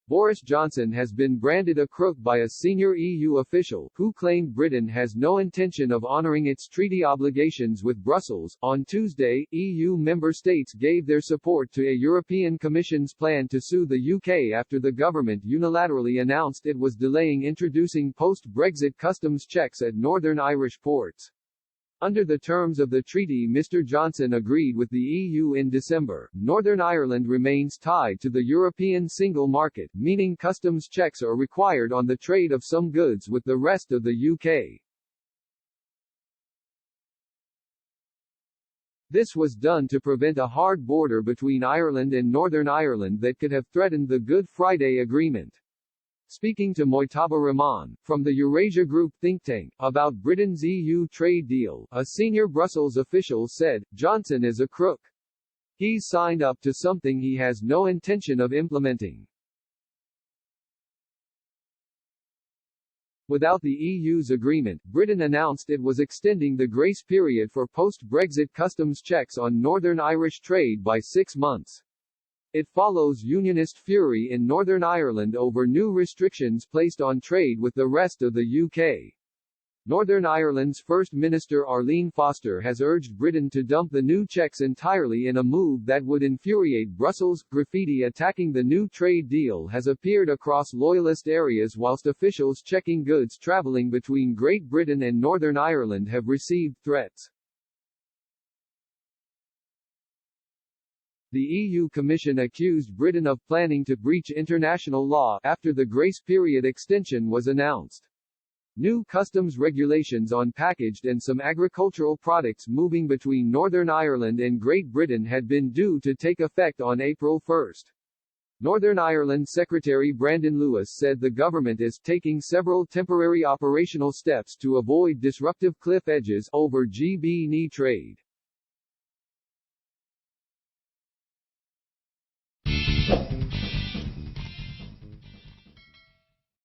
Boris Johnson has been branded a crook by a senior EU official, who claimed Britain has no intention of honouring its treaty obligations with Brussels. On Tuesday, EU member states gave their support to a European Commission's plan to sue the UK after the government unilaterally announced it was delaying introducing post-Brexit customs checks at Northern Irish ports. Under the terms of the treaty Mr Johnson agreed with the EU in December, Northern Ireland remains tied to the European single market, meaning customs checks are required on the trade of some goods with the rest of the UK. This was done to prevent a hard border between Ireland and Northern Ireland that could have threatened the Good Friday Agreement. Speaking to Mojtaba Rahman, from the Eurasia Group think tank, about Britain's EU trade deal, a senior Brussels official said, "Johnson is a crook. He's signed up to something he has no intention of implementing." Without the EU's agreement, Britain announced it was extending the grace period for post-Brexit customs checks on Northern Irish trade by 6 months. It follows unionist fury in Northern Ireland over new restrictions placed on trade with the rest of the UK. Northern Ireland's First Minister Arlene Foster has urged Britain to dump the new checks entirely in a move that would infuriate Brussels. Graffiti attacking the new trade deal has appeared across loyalist areas whilst officials checking goods travelling between Great Britain and Northern Ireland have received threats. The EU Commission accused Britain of planning to breach international law after the grace period extension was announced. New customs regulations on packaged and some agricultural products moving between Northern Ireland and Great Britain had been due to take effect on April 1. Northern Ireland Secretary Brandon Lewis said the government is taking several temporary operational steps to avoid disruptive cliff edges over GB trade.